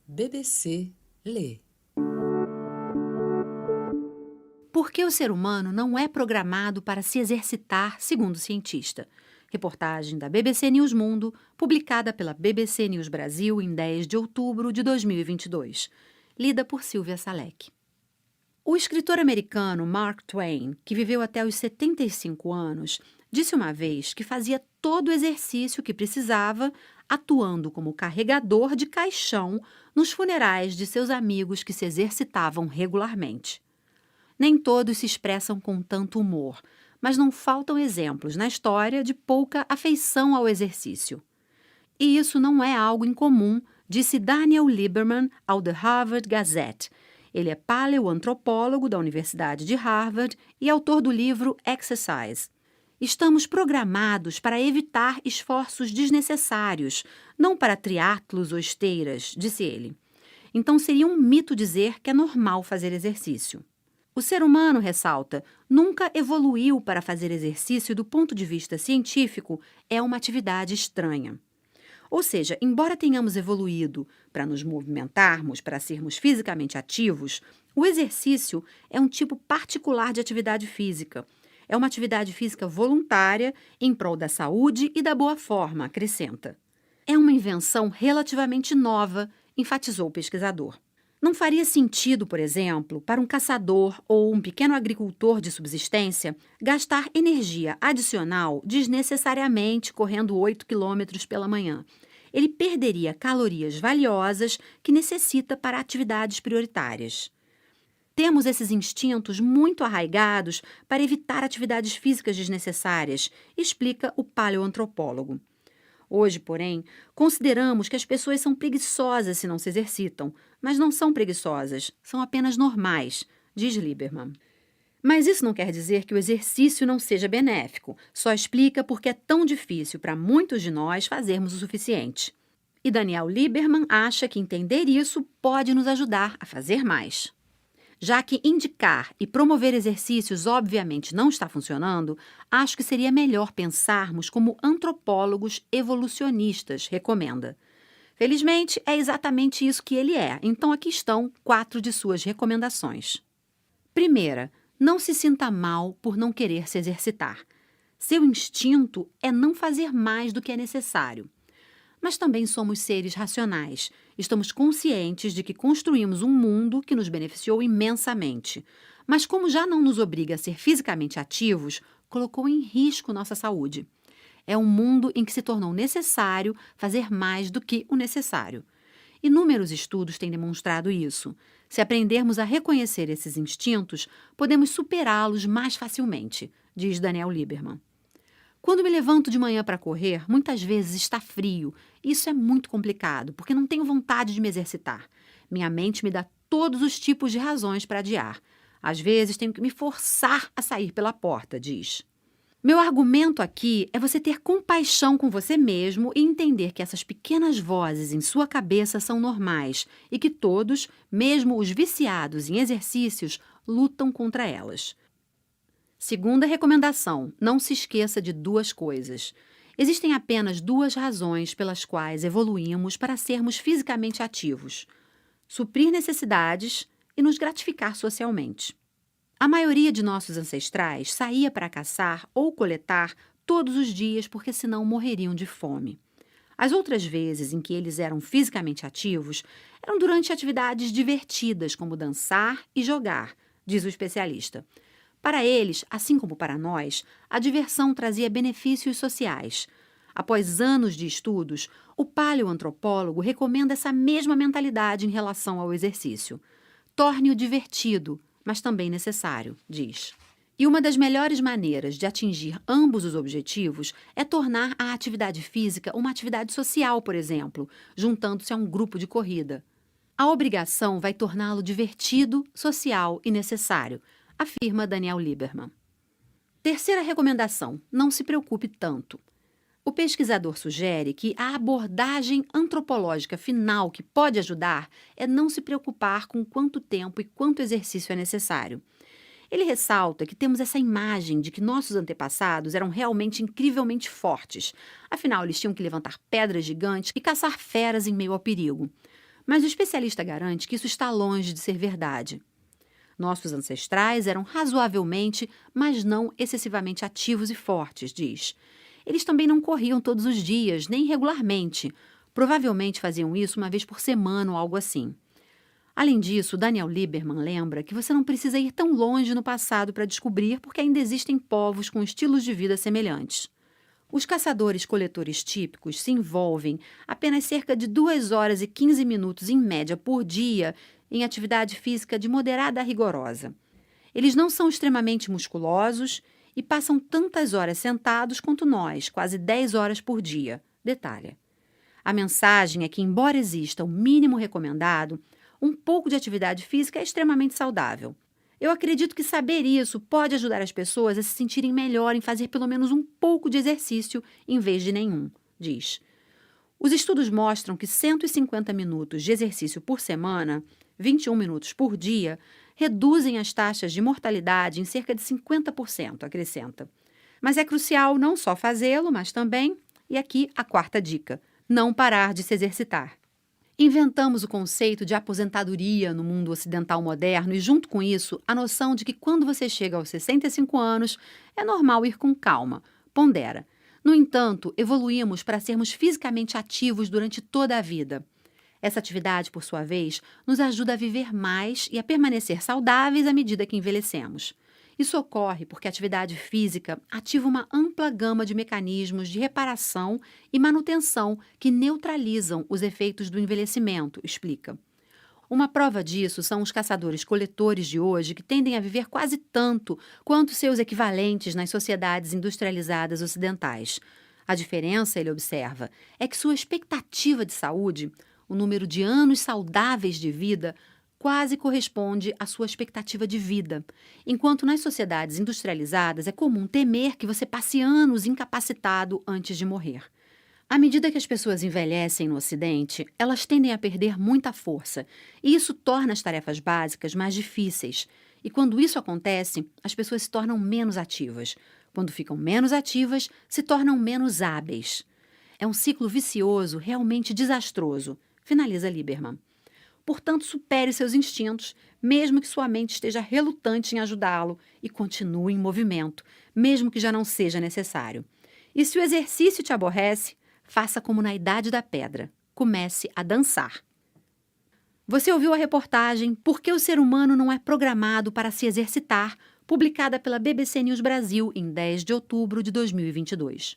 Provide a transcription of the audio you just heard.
BBC Lê. Por que o ser humano não é programado para se exercitar, segundo o cientista? Reportagem da BBC News Mundo, publicada pela BBC News Brasil em 10 de outubro de 2022. Lida por Silvia Salek. O escritor americano Mark Twain, que viveu até os 75 anos, disse uma vez que fazia todo o exercício que precisava, atuando como carregador de caixão nos funerais de seus amigos que se exercitavam regularmente. Nem todos se expressam com tanto humor, mas não faltam exemplos na história de pouca afeição ao exercício. E isso não é algo incomum, disse Daniel Lieberman ao The Harvard Gazette. Ele é paleoantropólogo da Universidade de Harvard e autor do livro Exercise. Estamos programados para evitar esforços desnecessários, não para triatlos ou esteiras, disse ele. Então seria um mito dizer que é normal fazer exercício. O ser humano, ressalta, nunca evoluiu para fazer exercício e do ponto de vista científico é uma atividade estranha. Ou seja, embora tenhamos evoluído para nos movimentarmos, para sermos fisicamente ativos, o exercício é um tipo particular de atividade física. É uma atividade física voluntária em prol da saúde e da boa forma, acrescenta. É uma invenção relativamente nova, enfatizou o pesquisador. Não faria sentido, por exemplo, para um caçador ou um pequeno agricultor de subsistência gastar energia adicional desnecessariamente correndo 8 quilômetros pela manhã. Ele perderia calorias valiosas que necessita para atividades prioritárias. Temos esses instintos muito arraigados para evitar atividades físicas desnecessárias, explica o paleoantropólogo. Hoje, porém, consideramos que as pessoas são preguiçosas se não se exercitam, mas não são preguiçosas, são apenas normais, diz Lieberman. Mas isso não quer dizer que o exercício não seja benéfico, só explica por que é tão difícil para muitos de nós fazermos o suficiente. E Daniel Lieberman acha que entender isso pode nos ajudar a fazer mais. Já que indicar e promover exercícios obviamente não está funcionando, acho que seria melhor pensarmos como antropólogos evolucionistas, recomenda. Felizmente, é exatamente isso que ele é, então aqui estão 4 de suas recomendações. Primeira, não se sinta mal por não querer se exercitar. Seu instinto é não fazer mais do que é necessário. Mas também somos seres racionais. Estamos conscientes de que construímos um mundo que nos beneficiou imensamente. Mas como já não nos obriga a ser fisicamente ativos, colocou em risco nossa saúde. É um mundo em que se tornou necessário fazer mais do que o necessário. Inúmeros estudos têm demonstrado isso. Se aprendermos a reconhecer esses instintos, podemos superá-los mais facilmente, diz Daniel Lieberman. Quando me levanto de manhã para correr, muitas vezes está frio. Isso é muito complicado, porque não tenho vontade de me exercitar. Minha mente me dá todos os tipos de razões para adiar. Às vezes tenho que me forçar a sair pela porta, diz. Meu argumento aqui é você ter compaixão com você mesmo e entender que essas pequenas vozes em sua cabeça são normais e que todos, mesmo os viciados em exercícios, lutam contra elas. Segunda recomendação, não se esqueça de 2 coisas. Existem apenas 2 razões pelas quais evoluímos para sermos fisicamente ativos: suprir necessidades e nos gratificar socialmente. A maioria de nossos ancestrais saía para caçar ou coletar todos os dias porque senão morreriam de fome. As outras vezes em que eles eram fisicamente ativos eram durante atividades divertidas, como dançar e jogar, diz o especialista. Para eles, assim como para nós, a diversão trazia benefícios sociais. Após anos de estudos, o paleoantropólogo recomenda essa mesma mentalidade em relação ao exercício. Torne-o divertido, mas também necessário, diz. E uma das melhores maneiras de atingir ambos os objetivos é tornar a atividade física uma atividade social, por exemplo, juntando-se a um grupo de corrida. A obrigação vai torná-lo divertido, social e necessário, afirma Daniel Lieberman. Terceira recomendação, não se preocupe tanto. O pesquisador sugere que a abordagem antropológica final que pode ajudar é não se preocupar com quanto tempo e quanto exercício é necessário. Ele ressalta que temos essa imagem de que nossos antepassados eram realmente incrivelmente fortes. Afinal, eles tinham que levantar pedras gigantes e caçar feras em meio ao perigo. mas o especialista garante que isso está longe de ser verdade. Nossos ancestrais eram razoavelmente, mas não excessivamente ativos e fortes, diz. Eles também não corriam todos os dias, nem regularmente. Provavelmente faziam isso uma vez por semana ou algo assim. Além disso, Daniel Lieberman lembra que você não precisa ir tão longe no passado para descobrir porque ainda existem povos com estilos de vida semelhantes. Os caçadores-coletores típicos se envolvem apenas cerca de 2 horas e 15 minutos em média por dia em atividade física de moderada a rigorosa. Eles não são extremamente musculosos e passam tantas horas sentados quanto nós, quase 10 horas por dia, detalha. A mensagem é que, embora exista o mínimo recomendado, um pouco de atividade física é extremamente saudável. Eu acredito que saber isso pode ajudar as pessoas a se sentirem melhor em fazer pelo menos um pouco de exercício em vez de nenhum, diz. Os estudos mostram que 150 minutos de exercício por semana, 21 minutos por dia, reduzem as taxas de mortalidade em cerca de 50%, acrescenta. Mas é crucial não só fazê-lo, mas também, e aqui a quarta dica, não parar de se exercitar. Inventamos o conceito de aposentadoria no mundo ocidental moderno e, junto com isso, a noção de que quando você chega aos 65 anos, é normal ir com calma, pondera. No entanto, evoluímos para sermos fisicamente ativos durante toda a vida. Essa atividade, por sua vez, nos ajuda a viver mais e a permanecer saudáveis à medida que envelhecemos. Isso ocorre porque a atividade física ativa uma ampla gama de mecanismos de reparação e manutenção que neutralizam os efeitos do envelhecimento, explica. Uma prova disso são os caçadores-coletores de hoje, que tendem a viver quase tanto quanto seus equivalentes nas sociedades industrializadas ocidentais. A diferença, ele observa, é que sua expectativa de saúde, o número de anos saudáveis de vida, quase corresponde à sua expectativa de vida, enquanto nas sociedades industrializadas é comum temer que você passe anos incapacitado antes de morrer. À medida que as pessoas envelhecem no Ocidente, elas tendem a perder muita força, e isso torna as tarefas básicas mais difíceis. E quando isso acontece, as pessoas se tornam menos ativas. Quando ficam menos ativas, se tornam menos hábeis. É um ciclo vicioso realmente desastroso, finaliza Lieberman. Portanto, supere seus instintos, mesmo que sua mente esteja relutante em ajudá-lo, e continue em movimento, mesmo que já não seja necessário. E se o exercício te aborrece, faça como na Idade da Pedra. Comece a dançar. Você ouviu a reportagem Por que o ser humano não é programado para se exercitar, publicada pela BBC News Brasil em 10 de outubro de 2022.